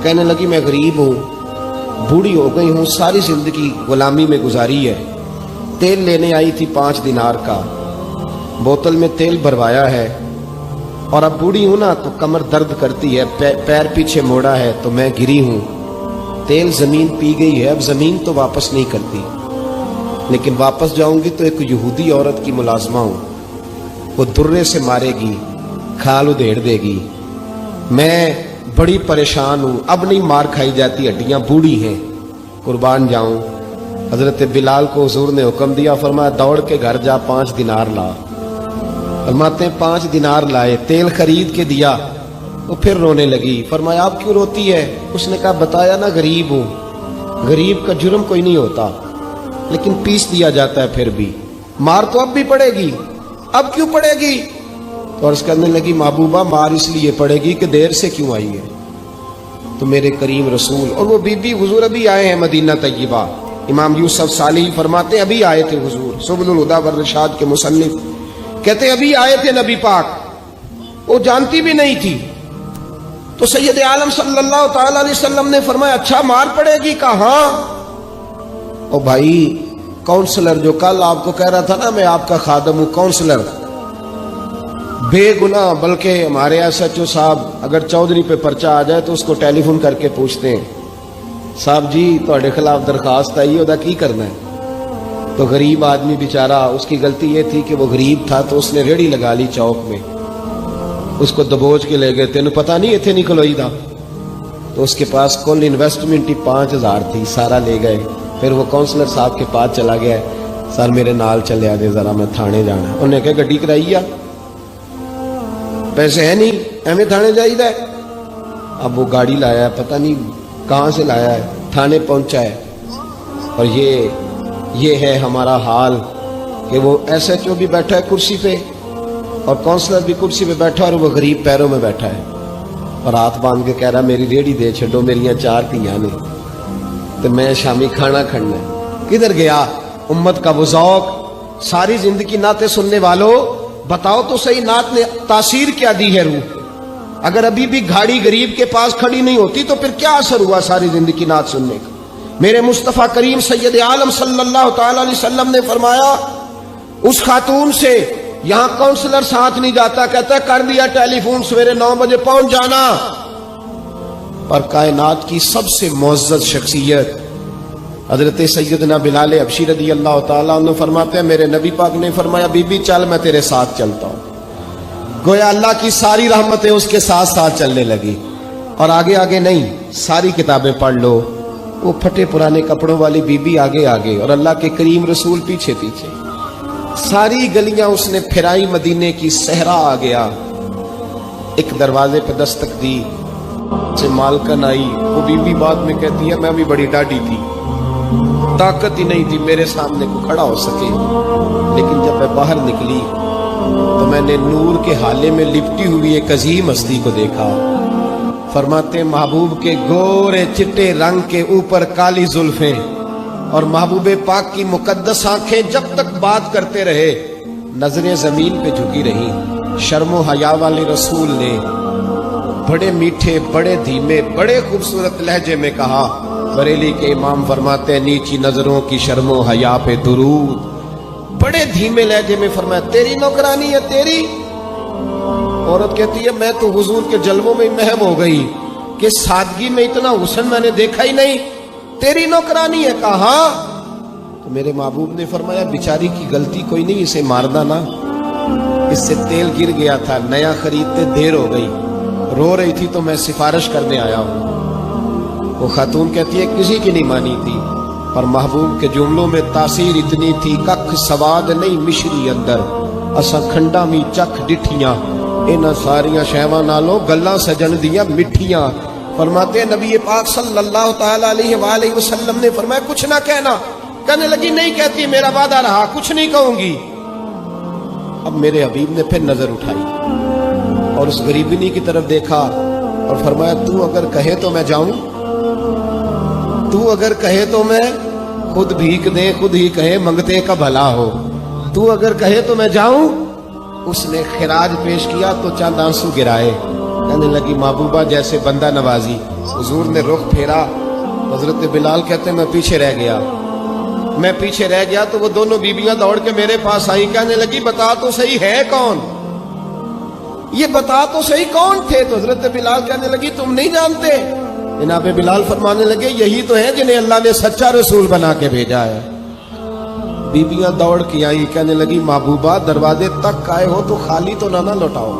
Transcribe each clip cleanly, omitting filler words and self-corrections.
کہنے لگی میں غریب ہوں, بوڑھی ہو گئی ہوں, ساری زندگی غلامی میں گزاری ہے. تیل لینے آئی تھی 5 دینار کا, بوتل میں تیل بھروایا ہے, اور اب بوڑھی ہوں نا تو کمر درد کرتی ہے, پیر پیچھے موڑا ہے تو میں گری ہوں, تیل زمین پی گئی ہے, اب زمین تو واپس نہیں کرتی, لیکن واپس جاؤں گی تو ایک یہودی عورت کی ملازمہ ہوں, وہ درے سے مارے گی, کھال ادھیڑ دے گی, میں بڑی پریشان ہوں, اب نہیں مار کھائی جاتی, ہڈیاں بوڑھی ہیں, قربان جاؤں. حضرت بلال کو حضور نے حکم دیا, فرمایا دوڑ کے گھر جا 5 دینار لا. فرماتے ہیں 5 دینار لائے, تیل خرید کے دیا, وہ پھر رونے لگی. فرمایا آپ کیوں روتی ہے؟ اس نے کہا بتایا نا غریب ہوں, غریب کا جرم کوئی نہیں ہوتا, لیکن پیس دیا جاتا ہے, پھر بھی مار تو اب بھی پڑے گی, اب کیوں پڑے گی؟ تو عرض کرنے لگی محبوبہ مار اس لیے پڑے گی کہ دیر سے کیوں آئی ہے. تو میرے کریم رسول, اور وہ بی بی حضور ابھی آئے ہیں مدینہ طیبہ. امام یوسف صالحی فرماتے ہیں ابھی آئے تھے حضور, سبل الہدی والرشاد کے مصنف کہتے ہیں ابھی آئے تھے نبی پاک, وہ جانتی بھی نہیں تھی. تو سید عالم صلی اللہ تعالی علیہ وسلم نے فرمایا اچھا مار پڑے گی؟ کہا ہاں. او بھائی کونسلر جو کل آپ کو کہہ رہا تھا نا میں آپ کا خادم ہوں, کونسلر بے گناہ, بلکہ ہمارے SHO صاحب اگر چودھری پہ پرچہ آ جائے تو اس کو ٹیلی فون کر کے پوچھتے ہیں صاحب جی تہاڈے خلاف درخواست آئی ہے, کی کرنا ہے؟ تو غریب آدمی بیچارہ, اس کی غلطی یہ تھی کہ وہ غریب تھا تو اس نے ریڑھی لگا لی چوک میں, اس کو دبوچ کے لے گئے, تینوں پتہ نہیں ایتھے نہیں کھلوئی دا. تو اس کے پاس کل انویسٹمنٹ ہی 5000 تھی, سارا لے گئے. پھر وہ کونسلر صاحب کے پاس چلا گیا, سر میرے نال چلے آ جائے ذرا, میں تھانے جانا ہے. انہوں نے کہا گڈی کرائی, پیسے ہیں نہیں, ایویں تھانے جائیدا ہے. اب وہ گاڑی لایا ہے, پتہ نہیں کہاں سے لایا ہے, تھانے پہنچا ہے. اور یہ ہے ہمارا حال کہ وہ SHO بھی بیٹھا ہے کرسی پہ اور کونسلر بھی کرسی پہ بیٹھا, اور وہ غریب پیروں میں بیٹھا ہے اور ہاتھ باندھ کے کہہ رہا میری ریڑھی دے چھڈو, میریاں 4 دھیاں نے تو میں شامی کھانا کھڑنا ہے. کدھر گیا امت کا وہ ذوق؟ ساری زندگی نعتیں سننے والوں بتاؤ تو صحیح, نعت نے تاثیر کیا دی ہے روح؟ اگر ابھی بھی گھاڑی غریب کے پاس کھڑی نہیں ہوتی تو پھر کیا اثر ہوا ساری زندگی نعت سننے کا؟ میرے مصطفیٰ کریم سید عالم صلی اللہ تعالی علیہ وسلم نے فرمایا اس خاتون سے یہاں کونسلر ساتھ نہیں جاتا, کہتا ہے کر دیا ٹیلی فون, سویرے 9 بجے پہنچ جانا. اور کائنات کی سب سے معزز شخصیت حضرت سیدنا بلال حبشی رضی اللہ تعالیٰ عنہ فرماتے ہیں میرے نبی پاک نے فرمایا بی بی چل میں تیرے ساتھ چلتا ہوں. گویا اللہ کی ساری رحمتیں اس کے ساتھ ساتھ چلنے لگی. اور آگے آگے نہیں, ساری کتابیں پڑھ لو, وہ پھٹے پرانے کپڑوں والی بی بی آگے آگے اور اللہ کے کریم رسول پیچھے پیچھے. ساری گلیاں اس نے پھرائی, مدینے کی صحرا آ گیا. ایک دروازے پہ دستک دی, سے مالکن آئی. وہ بی بی بعد میں کہتی ہے میں بھی بڑی ڈاڈی تھی, طاقت ہی نہیں تھی میرے سامنے کو کھڑا ہو سکے, لیکن جب میں باہر نکلی تو میں نے نور کے حالے میں لپٹی ہوئی ایک عظیم ہستی کو دیکھا. فرماتے محبوب کے گورے چٹے رنگ کے اوپر کالی زلفیں اور محبوب پاک کی مقدس آنکھیں جب تک بات کرتے رہے نظریں زمین پہ جھکی رہی. شرم و حیا والے رسول نے بڑے میٹھے, بڑے دھیمے, بڑے خوبصورت لہجے میں کہا. بریلی کے امام فرماتے ہیں نیچی نظروں کی شرم و حیا پہ درود. بڑے دھیمے لہجے میں فرمایا تیری نوکرانی ہے تیری. عورت کہتی ہے میں تو حضور کے جلووں میں محم ہو گئی کہ سادگی میں اتنا حسن میں نے دیکھا ہی نہیں, تیری نوکرانی ہے. کہا تو میرے محبوب نے فرمایا بیچاری کی غلطی کوئی نہیں, اسے مارنا نا, اس سے تیل گر گیا تھا, نیا خریدتے دیر ہو گئی, رو رہی تھی تو میں سفارش کرنے آیا ہوں. وہ خاتون کہتی ہے کسی کی نہیں مانی تھی, اور محبوب کے جملوں میں تاثیر اتنی تھی ککھ سواد نہیں مشری اندر, اساں کھنڈا می چکھ ڈٹھیاں, انہاں ساریاں شہواں نالوں گلاں سجن دیاں مٹھیاں. فرماتے ہیں نبی پاک صلی اللہ تعالی علیہ وآلہ وسلم نے فرمایا کچھ نہ کہنا. کہنے لگی نہیں کہتی, میرا وعدہ رہا, کچھ نہیں کہوں گی. اب میرے حبیب نے پھر نظر اٹھائی اور اس غریبنی کی طرف دیکھا اور فرمایا تو اگر کہے تو میں جاؤں, تو اگر کہے تو میں خود بھیک دے, خود ہی کہے منگتے کا بھلا ہو, تو اگر کہے تو میں جاؤں. اس نے خراج پیش کیا تو چند آنسو گرائے, کہنے لگی محبوبہ جیسے بندہ نوازی. حضور نے رخ پھیرا. حضرت بلال کہتے ہیں میں پیچھے رہ گیا تو وہ دونوں بیویاں دوڑ کے میرے پاس آئی. کہنے لگی بتا تو صحیح ہے کون, یہ بتا تو صحیح کون تھے. تو حضرت بلال کہنے لگی تم نہیں جانتے. جناب بلال فرمانے لگے یہی تو ہیں جنہیں اللہ نے سچا رسول بنا کے بھیجا ہے. بیبیاں دوڑ کے آئی. کہنے لگی محبوبہ دروازے تک آئے ہو تو خالی تو نہ لوٹاؤ,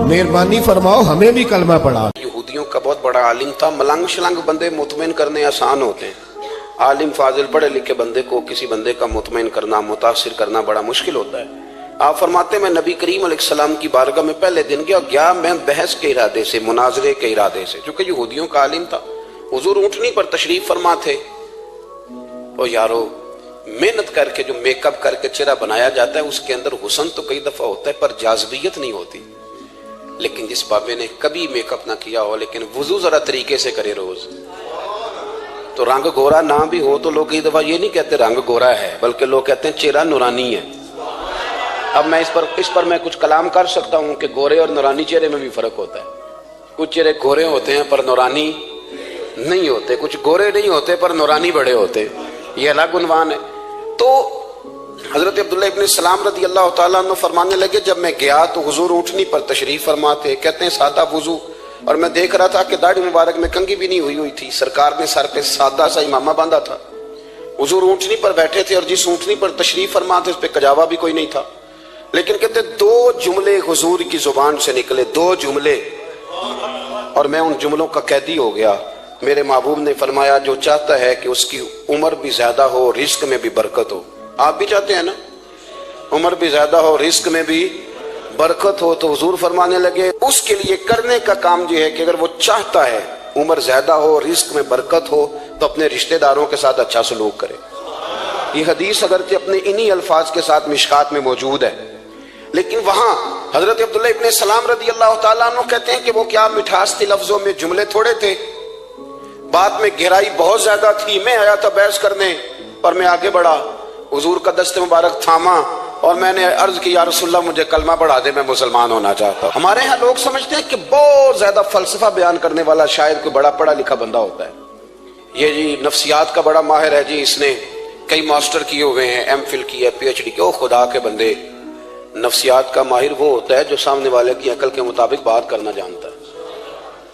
مہربانی فرماؤ ہمیں بھی کلمہ پڑھا. یہودیوں کا بہت بڑا عالم تھا. ملنگ شلنگ بندے مطمئن کرنے آسان ہوتے ہیں, عالم فاضل پڑھے لکھے بندے کو کسی بندے کا مطمئن کرنا متاثر کرنا بڑا مشکل ہوتا ہے. آپ فرماتے ہیں میں نبی کریم علیہ السلام کی بارگاہ میں پہلے دن گیا میں بحث کے ارادے سے, مناظرے کے ارادے سے, چونکہ یہودیوں کا عالم تھا. حضور اونٹنی پر تشریف فرما تھے. اور یارو محنت کر کے جو میک اپ کر کے چہرہ بنایا جاتا ہے اس کے اندر حسن تو کئی دفعہ ہوتا ہے پر جاذبیت نہیں ہوتی. لیکن جس بابے نے کبھی میک اپ نہ کیا ہو لیکن وضو ذرا طریقے سے کرے روز, تو رنگ گورا نہ بھی ہو تو لوگ کئی دفعہ یہ نہیں کہتے رنگ گورا ہے, بلکہ لوگ کہتے ہیں چہرہ نورانی ہے. اب میں اس پر میں کچھ کلام کر سکتا ہوں کہ گورے اور نورانی چہرے میں بھی فرق ہوتا ہے. کچھ چہرے گورے ہوتے ہیں پر نورانی نہیں ہوتے, کچھ گورے نہیں ہوتے پر نورانی بڑے ہوتے, یہ الگ عنوان ہے. تو حضرت عبداللہ ابن السلام رضی اللہ تعالیٰ عنہ فرمانے لگے جب میں گیا تو حضور اونٹنی پر تشریف فرما تھے. کہتے ہیں سادہ وضو, اور میں دیکھ رہا تھا کہ داڑھی مبارک میں کنگھی بھی نہیں ہوئی تھی. سرکار نے سر پہ سادہ سا امامہ باندھا تھا. حضور اونٹنی پر بیٹھے تھے اور جس اونٹنی پر تشریف فرما تھے اس پہ کجاوا بھی کوئی نہیں تھا. لیکن کہتے دو جملے حضور کی زبان سے نکلے, 2 جملے, اور میں ان جملوں کا قیدی ہو گیا. میرے محبوب نے فرمایا جو چاہتا ہے کہ اس کی عمر بھی زیادہ ہو رزق میں بھی برکت ہو, آپ بھی چاہتے ہیں نا عمر بھی زیادہ ہو رزق میں بھی برکت ہو, تو حضور فرمانے لگے اس کے لیے کرنے کا کام یہ ہے کہ اگر وہ چاہتا ہے عمر زیادہ ہو رزق میں برکت ہو تو اپنے رشتہ داروں کے ساتھ اچھا سلوک کرے. یہ حدیث اگرچہ اپنے انہی الفاظ کے ساتھ مشکات میں موجود ہے, لیکن وہاں حضرت عبداللہ ابن السلام رضی اللہ تعالیٰ عنہ کہتے ہیں کہ وہ کیا مٹھاس تھی لفظوں میں, جملے تھوڑے تھے, بات میں گہرائی بہت زیادہ تھی. میں آیا تھا بحث کرنے پر میں آگے بڑھا, حضور کا دست مبارک تھاما اور میں نے عرض کی یا رسول اللہ مجھے کلمہ پڑھا دے, میں مسلمان ہونا چاہتا ہوں. ہمارے ہاں لوگ سمجھتے ہیں کہ بہت زیادہ فلسفہ بیان کرنے والا شاید کوئی بڑا پڑھا لکھا بندہ ہوتا ہے. یہ جی نفسیات کا بڑا ماہر ہے جی, اس نے کئی ماسٹر کیے ہوئے ہیں, ایم فل کی ہے, پی ایچ ڈی کی. او خدا کے بندے, نفسیات کا ماہر وہ ہوتا ہے جو سامنے والے کی عقل کے مطابق بات کرنا جانتا ہے.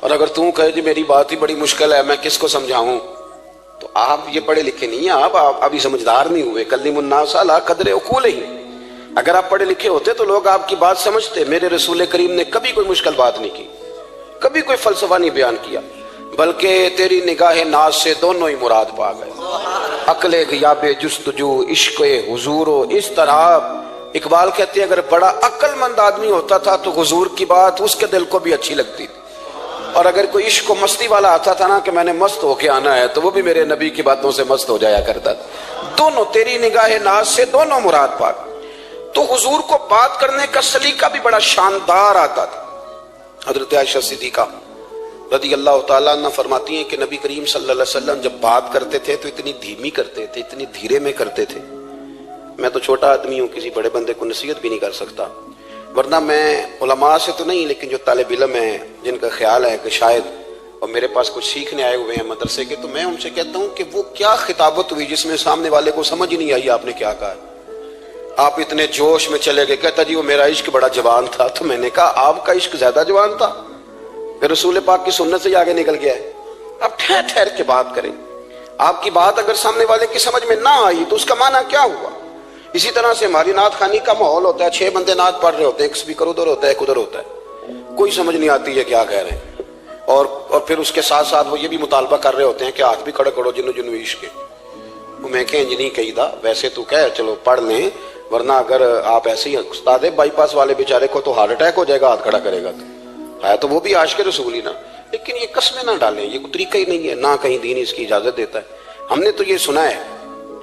اور اگر تم کہے جی میری بات ہی بڑی مشکل ہے میں کس کو سمجھاؤں, تو آپ یہ پڑھے لکھے نہیں ہیں, آپ ابھی سمجھدار نہیں ہوئے. کلم الناس علی قدر عقولہم. اگر آپ پڑھے لکھے ہوتے تو لوگ آپ کی بات سمجھتے. میرے رسول کریم نے کبھی کوئی مشکل بات نہیں کی, کبھی کوئی فلسفہ نہیں بیان کیا, بلکہ تیری نگاہ ناز سے دونوں ہی مراد پا گئے. عقل غیاب جستجو عشق حضور و اس طرح. اقبال کہتے ہیں اگر بڑا عقل مند آدمی ہوتا تھا تو حضور کی بات اس کے دل کو بھی اچھی لگتی تھی, اور اگر کوئی عشق و مستی والا آتا تھا نا کہ میں نے مست ہو کے آنا ہے تو وہ بھی میرے نبی کی باتوں سے مست ہو جایا کرتا تھا. دونوں تیری نگاہ ناز سے دونوں مراد پا. تو حضور کو بات کرنے کا سلیقہ بھی بڑا شاندار آتا تھا. حضرت عائشہ صدیقہ رضی اللہ تعالیٰ عنہ فرماتی ہیں کہ نبی کریم صلی اللہ علیہ وسلم جب بات کرتے تھے تو اتنی دھیمی کرتے تھے, اتنی دھیرے میں کرتے تھے. میں تو چھوٹا آدمی ہوں, کسی بڑے بندے کو نصیحت بھی نہیں کر سکتا, ورنہ میں علماء سے تو نہیں لیکن جو طالب علم ہیں جن کا خیال ہے کہ شاید اور میرے پاس کچھ سیکھنے آئے ہوئے ہیں مدرسے کے, تو میں ان سے کہتا ہوں کہ وہ کیا خطابت ہوئی جس میں سامنے والے کو سمجھ ہی نہیں آئی آپ نے کیا کہا. آپ اتنے جوش میں چلے گئے, کہتا جی وہ میرا عشق بڑا جوان تھا. تو میں نے کہا آپ کا عشق زیادہ جوان تھا, پھر رسول پاک کی سنت سے آگے نکل گیا ہے. اب ٹھہر ٹھہر کے بات کریں. آپ کی بات اگر سامنے والے کی سمجھ میں نہ آئی تو اس کا معنی کیا ہوا. اسی طرح سے ہماری نعت خوانی کا ماحول ہوتا ہے, 6 بندے نعت پڑھ رہے ہوتے ہیں, ایک سپیکر ادھر ہوتا ہے ایک ادھر ہوتا ہے, کوئی سمجھ نہیں آتی ہے کیا کہہ رہے ہیں. اور پھر اس کے ساتھ ساتھ وہ یہ بھی مطالبہ کر رہے ہوتے ہیں کہ ہاتھ بھی کھڑے کرو جنو جنو عشق کے. میں کہ انج نہیں کہی دا, ویسے تو کہہ چلو پڑھ لیں, ورنہ اگر آپ ایسے ہی استاد بائی پاس والے بیچارے کو تو ہارٹ اٹیک ہو جائے گا ہاتھ کھڑا کرے گا, تو ہے تو وہ بھی عاشق رسول ہی نا. لیکن یہ قسمیں نہ ڈالیں, یہ کوئی طریقہ ہی نہیں ہے, نہ کہیں دین اس کی اجازت دیتا ہے. ہم نے تو یہ سنا ہے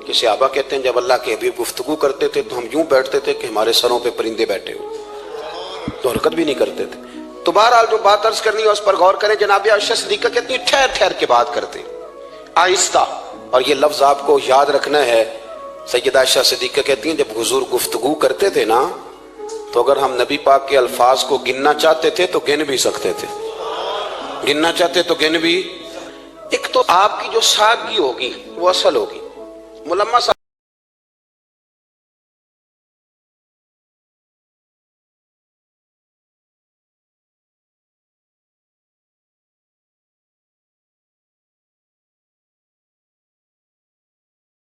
کہ صحابہ کہتے ہیں جب اللہ کے حبیب گفتگو کرتے تھے تو ہم یوں بیٹھتے تھے کہ ہمارے سروں پہ پرندے بیٹھے ہوئے, تو حرکت بھی نہیں کرتے تھے. تو بہرحال جو بات عرض کرنی ہے اس پر غور کریں. جناب عائشہ صدیقہ کہتی ہیں ٹھہر ٹھہر کے بات کرتے آہستہ, اور یہ لفظ آپ کو یاد رکھنا ہے. سیدہ عائشہ صدیقہ کہتی ہیں جب حضور گفتگو کرتے تھے نا تو اگر ہم نبی پاک کے الفاظ کو گننا چاہتے تھے تو گن بھی سکتے تھے، گننا چاہتے تو گن بھی۔ ایک تو آپ کی جو سادگی ہوگی وہ اصل ہوگی۔ ملما صاحب